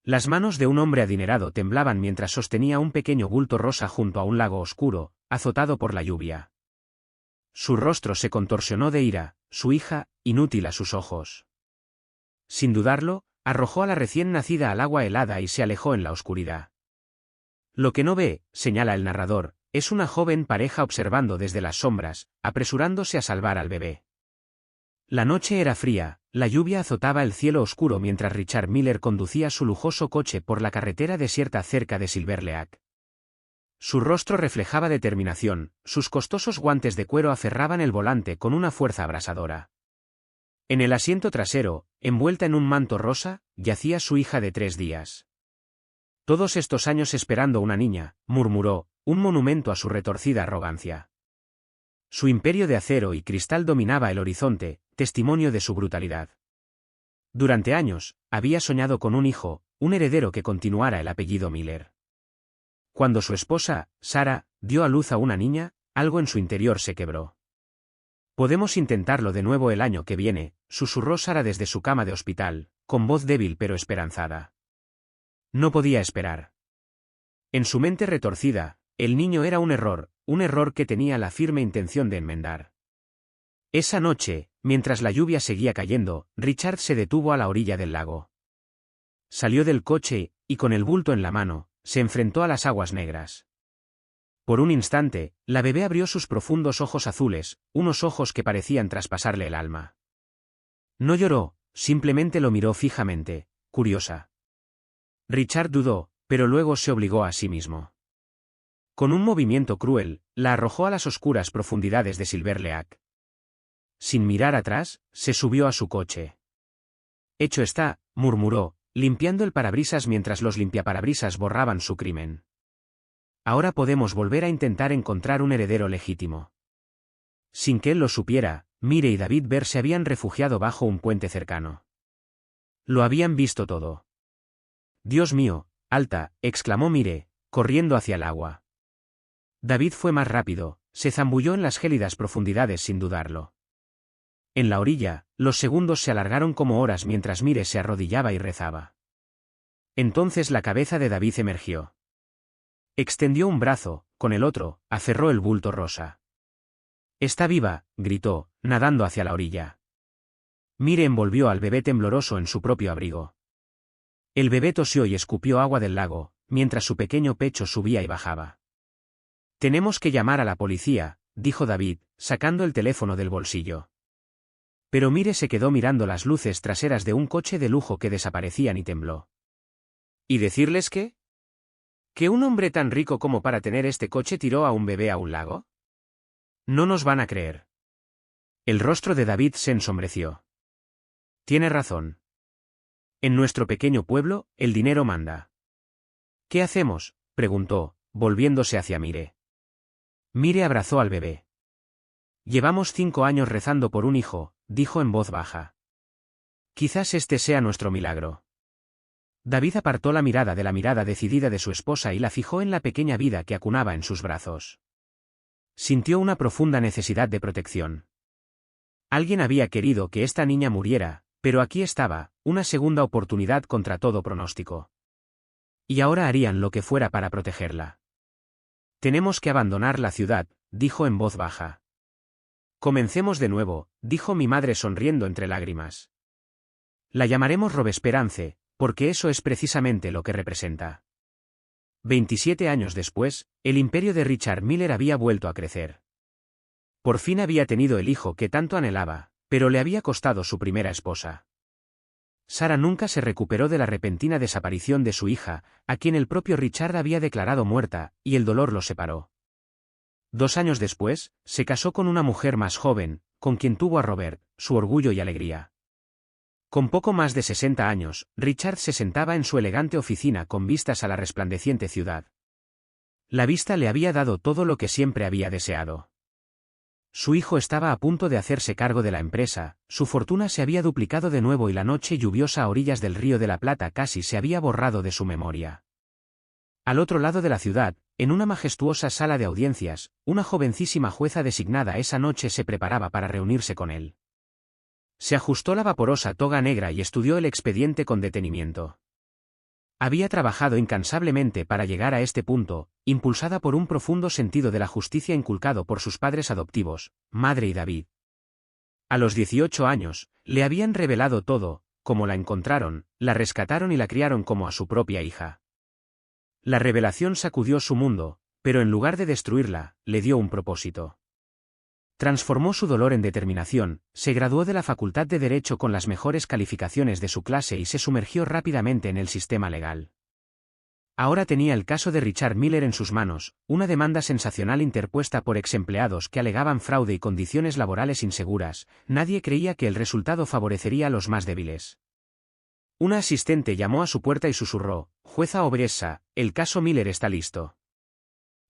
Las manos de un hombre adinerado temblaban mientras sostenía un pequeño bulto rosa junto a un lago oscuro, azotado por la lluvia. Su rostro se contorsionó de ira, su hija, inútil a sus ojos. Sin dudarlo, arrojó a la recién nacida al agua helada y se alejó en la oscuridad. Lo que no ve, señala el narrador, es una joven pareja observando desde las sombras, apresurándose a salvar al bebé. La noche era fría, la lluvia azotaba el cielo oscuro mientras Richard Miller conducía su lujoso coche por la carretera desierta cerca de Silver Lake. Su rostro reflejaba determinación, sus costosos guantes de cuero aferraban el volante con una fuerza abrasadora. En el asiento trasero, envuelta en un manto rosa, yacía su hija de 3 días. Todos estos años esperando una niña, murmuró, un monumento a su retorcida arrogancia. Su imperio de acero y cristal dominaba el horizonte, testimonio de su brutalidad. Durante años, había soñado con un hijo, un heredero que continuara el apellido Miller. Cuando su esposa, Sarah, dio a luz a una niña, algo en su interior se quebró. Podemos intentarlo de nuevo el año que viene, susurró Sarah desde su cama de hospital, con voz débil pero esperanzada. No podía esperar. En su mente retorcida, el niño era un error que tenía la firme intención de enmendar. Esa noche, mientras la lluvia seguía cayendo, Richard se detuvo a la orilla del lago. Salió del coche, y con el bulto en la mano, se enfrentó a las aguas negras. Por un instante, la bebé abrió sus profundos ojos azules, unos ojos que parecían traspasarle el alma. No lloró, simplemente lo miró fijamente, curiosa. Richard dudó, pero luego se obligó a sí mismo. Con un movimiento cruel, la arrojó a las oscuras profundidades de Silver Lake. Sin mirar atrás, se subió a su coche. Hecho está, murmuró, limpiando el parabrisas mientras los limpiaparabrisas borraban su crimen. Ahora podemos volver a intentar encontrar un heredero legítimo. Sin que él lo supiera, Mire y David Ver se habían refugiado bajo un puente cercano. Lo habían visto todo. Dios mío, Alta, exclamó Mire, corriendo hacia el agua. David fue más rápido, se zambulló en las gélidas profundidades sin dudarlo. En la orilla, los segundos se alargaron como horas mientras Mire se arrodillaba y rezaba. Entonces la cabeza de David emergió. Extendió un brazo, con el otro, aferró el bulto rosa. «Está viva», gritó, nadando hacia la orilla. Mire envolvió al bebé tembloroso en su propio abrigo. El bebé tosió y escupió agua del lago, mientras su pequeño pecho subía y bajaba. «Tenemos que llamar a la policía», dijo David, sacando el teléfono del bolsillo. Pero Mire se quedó mirando las luces traseras de un coche de lujo que desaparecían y tembló. ¿Y decirles qué? ¿Que un hombre tan rico como para tener este coche tiró a un bebé a un lago? No nos van a creer. El rostro de David se ensombreció. Tiene razón. En nuestro pequeño pueblo, el dinero manda. ¿Qué hacemos?, preguntó, volviéndose hacia Mire. Mire abrazó al bebé. Llevamos 5 años rezando por un hijo, dijo en voz baja. Quizás este sea nuestro milagro. David apartó la mirada de la mirada decidida de su esposa y la fijó en la pequeña vida que acunaba en sus brazos. Sintió una profunda necesidad de protección. Alguien había querido que esta niña muriera, pero aquí estaba, una segunda oportunidad contra todo pronóstico. Y ahora harían lo que fuera para protegerla. Tenemos que abandonar la ciudad, dijo en voz baja. Comencemos de nuevo, dijo mi madre sonriendo entre lágrimas. La llamaremos Robespierance, porque eso es precisamente lo que representa. 27 años después, el imperio de Richard Miller había vuelto a crecer. Por fin había tenido el hijo que tanto anhelaba, pero le había costado su primera esposa. Sarah nunca se recuperó de la repentina desaparición de su hija, a quien el propio Richard había declarado muerta, y el dolor los separó. 2 años después, se casó con una mujer más joven, con quien tuvo a Robert, su orgullo y alegría. Con poco más de 60 años, Richard se sentaba en su elegante oficina con vistas a la resplandeciente ciudad. La vista le había dado todo lo que siempre había deseado. Su hijo estaba a punto de hacerse cargo de la empresa, su fortuna se había duplicado de nuevo y la noche lluviosa a orillas del Río de la Plata casi se había borrado de su memoria. Al otro lado de la ciudad, en una majestuosa sala de audiencias, una jovencísima jueza designada esa noche se preparaba para reunirse con él. Se ajustó la vaporosa toga negra y estudió el expediente con detenimiento. Había trabajado incansablemente para llegar a este punto, impulsada por un profundo sentido de la justicia inculcado por sus padres adoptivos, Madre y David. A los 18 años, le habían revelado todo, cómo la encontraron, la rescataron y la criaron como a su propia hija. La revelación sacudió su mundo, pero en lugar de destruirla, le dio un propósito. Transformó su dolor en determinación, se graduó de la Facultad de Derecho con las mejores calificaciones de su clase y se sumergió rápidamente en el sistema legal. Ahora tenía el caso de Richard Miller en sus manos, una demanda sensacional interpuesta por exempleados que alegaban fraude y condiciones laborales inseguras. Nadie creía que el resultado favorecería a los más débiles. Una asistente llamó a su puerta y susurró: «Jueza Obressa, el caso Miller está listo».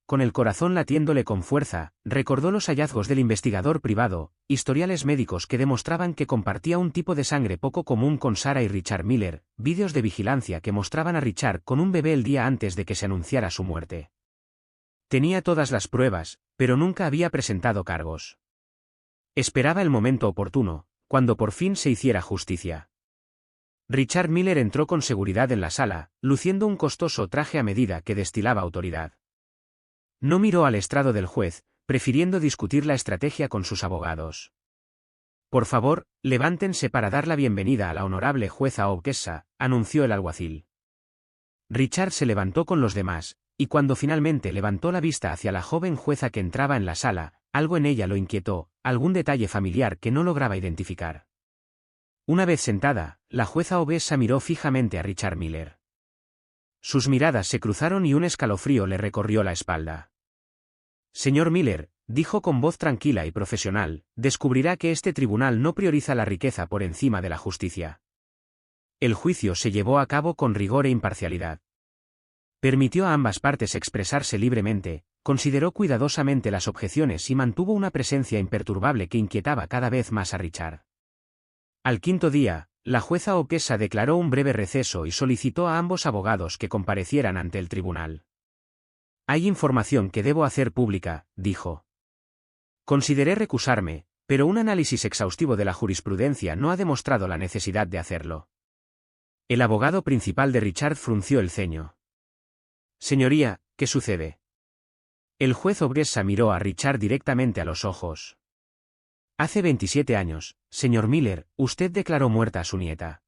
Con el corazón latiéndole con fuerza, recordó los hallazgos del investigador privado, historiales médicos que demostraban que compartía un tipo de sangre poco común con Sarah y Richard Miller, vídeos de vigilancia que mostraban a Richard con un bebé el día antes de que se anunciara su muerte. Tenía todas las pruebas, pero nunca había presentado cargos. Esperaba el momento oportuno, cuando por fin se hiciera justicia. Richard Miller entró con seguridad en la sala, luciendo un costoso traje a medida que destilaba autoridad. No miró al estrado del juez, prefiriendo discutir la estrategia con sus abogados. «Por favor, levántense para dar la bienvenida a la honorable jueza Obressa», anunció el alguacil. Richard se levantó con los demás, y cuando finalmente levantó la vista hacia la joven jueza que entraba en la sala, algo en ella lo inquietó, algún detalle familiar que no lograba identificar. Una vez sentada, la jueza Obressa miró fijamente a Richard Miller. Sus miradas se cruzaron y un escalofrío le recorrió la espalda. «Señor Miller», dijo con voz tranquila y profesional, «descubrirá que este tribunal no prioriza la riqueza por encima de la justicia». El juicio se llevó a cabo con rigor e imparcialidad. Permitió a ambas partes expresarse libremente, consideró cuidadosamente las objeciones y mantuvo una presencia imperturbable que inquietaba cada vez más a Richard. Al quinto día, la jueza Obressa declaró un breve receso y solicitó a ambos abogados que comparecieran ante el tribunal. «Hay información que debo hacer pública», dijo. «Consideré recusarme, pero un análisis exhaustivo de la jurisprudencia no ha demostrado la necesidad de hacerlo». El abogado principal de Richard frunció el ceño. «Señoría, ¿qué sucede?». El juez Obressa miró a Richard directamente a los ojos. «Hace 27 años, señor Miller, usted declaró muerta a su nieta.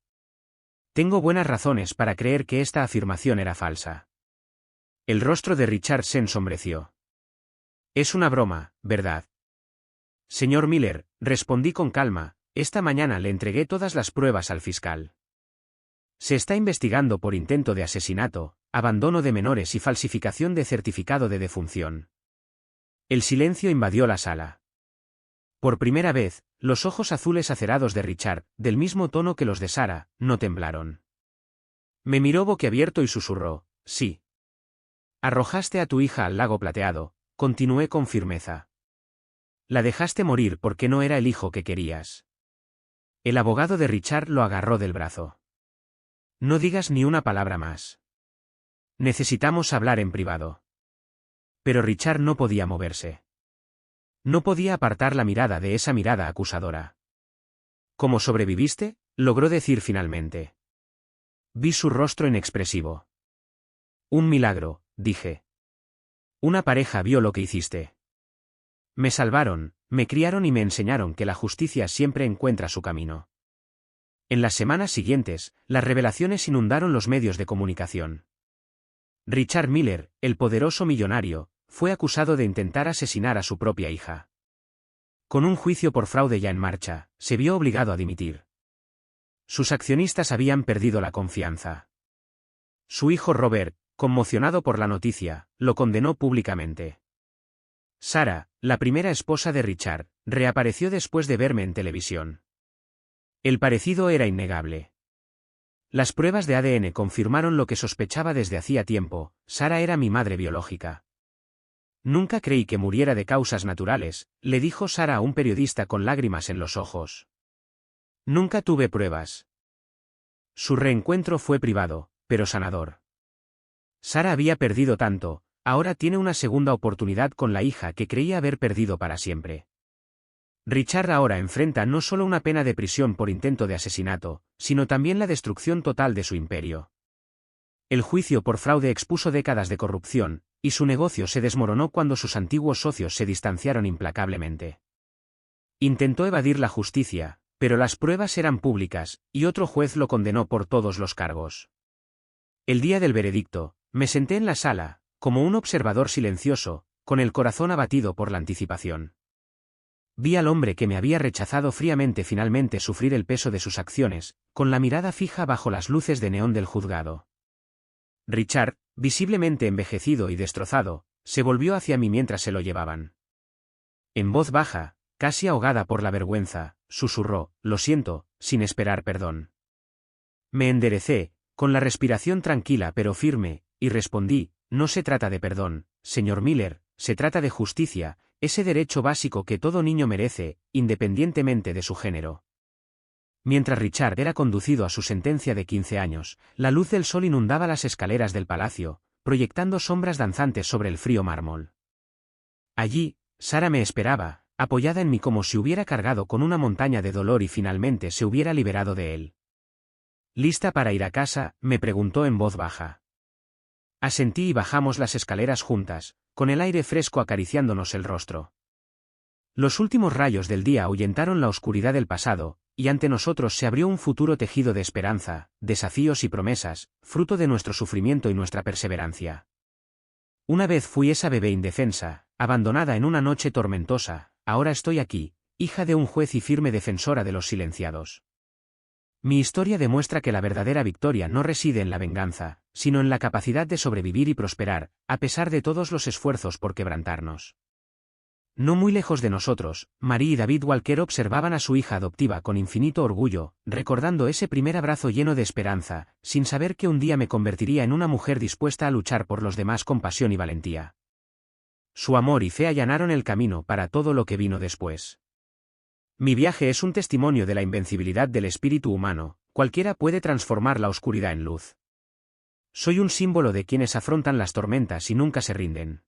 Tengo buenas razones para creer que esta afirmación era falsa». El rostro de Richard se ensombreció. «Es una broma, ¿verdad?». «Señor Miller», respondí con calma, «esta mañana le entregué todas las pruebas al fiscal. Se está investigando por intento de asesinato, abandono de menores y falsificación de certificado de defunción». El silencio invadió la sala. Por primera vez, los ojos azules acerados de Richard, del mismo tono que los de Sarah, no temblaron. Me miró boquiabierto y susurró: «Sí. Arrojaste a tu hija al lago plateado», continué con firmeza. «La dejaste morir porque no era el hijo que querías». El abogado de Richard lo agarró del brazo. «No digas ni una palabra más. Necesitamos hablar en privado». Pero Richard no podía moverse. No podía apartar la mirada de esa mirada acusadora. «¿Cómo sobreviviste?», logró decir finalmente. Vi su rostro inexpresivo. «Un milagro», dije. «Una pareja vio lo que hiciste. Me salvaron, me criaron y me enseñaron que la justicia siempre encuentra su camino». En las semanas siguientes, las revelaciones inundaron los medios de comunicación. Richard Miller, el poderoso millonario, fue acusado de intentar asesinar a su propia hija. Con un juicio por fraude ya en marcha, se vio obligado a dimitir. Sus accionistas habían perdido la confianza. Su hijo Robert, conmocionado por la noticia, lo condenó públicamente. Sarah, la primera esposa de Richard, reapareció después de verme en televisión. El parecido era innegable. Las pruebas de ADN confirmaron lo que sospechaba desde hacía tiempo: Sarah era mi madre biológica. «Nunca creí que muriera de causas naturales», le dijo Sarah a un periodista con lágrimas en los ojos. «Nunca tuve pruebas». Su reencuentro fue privado, pero sanador. Sarah había perdido tanto, ahora tiene una segunda oportunidad con la hija que creía haber perdido para siempre. Richard ahora enfrenta no solo una pena de prisión por intento de asesinato, sino también la destrucción total de su imperio. El juicio por fraude expuso décadas de corrupción, y su negocio se desmoronó cuando sus antiguos socios se distanciaron implacablemente. Intentó evadir la justicia, pero las pruebas eran públicas, y otro juez lo condenó por todos los cargos. El día del veredicto, me senté en la sala, como un observador silencioso, con el corazón abatido por la anticipación. Vi al hombre que me había rechazado fríamente finalmente sufrir el peso de sus acciones, con la mirada fija bajo las luces de neón del juzgado. Richard, visiblemente envejecido y destrozado, se volvió hacia mí mientras se lo llevaban. En voz baja, casi ahogada por la vergüenza, susurró, «Lo siento», sin esperar perdón. Me enderecé, con la respiración tranquila pero firme, y respondí, «No se trata de perdón, señor Miller, se trata de justicia, ese derecho básico que todo niño merece, independientemente de su género». Mientras Richard era conducido a su sentencia de 15 años, la luz del sol inundaba las escaleras del palacio, proyectando sombras danzantes sobre el frío mármol. Allí, Sara me esperaba, apoyada en mí como si hubiera cargado con una montaña de dolor y finalmente se hubiera liberado de él. «¿Lista para ir a casa?», me preguntó en voz baja. Asentí y bajamos las escaleras juntas, con el aire fresco acariciándonos el rostro. Los últimos rayos del día ahuyentaron la oscuridad del pasado, y ante nosotros se abrió un futuro tejido de esperanza, desafíos y promesas, fruto de nuestro sufrimiento y nuestra perseverancia. Una vez fui esa bebé indefensa, abandonada en una noche tormentosa, ahora estoy aquí, hija de un juez y firme defensora de los silenciados. Mi historia demuestra que la verdadera victoria no reside en la venganza, sino en la capacidad de sobrevivir y prosperar, a pesar de todos los esfuerzos por quebrantarnos. No muy lejos de nosotros, Marie y David Walker observaban a su hija adoptiva con infinito orgullo, recordando ese primer abrazo lleno de esperanza, sin saber que un día me convertiría en una mujer dispuesta a luchar por los demás con pasión y valentía. Su amor y fe allanaron el camino para todo lo que vino después. Mi viaje es un testimonio de la invencibilidad del espíritu humano, cualquiera puede transformar la oscuridad en luz. Soy un símbolo de quienes afrontan las tormentas y nunca se rinden.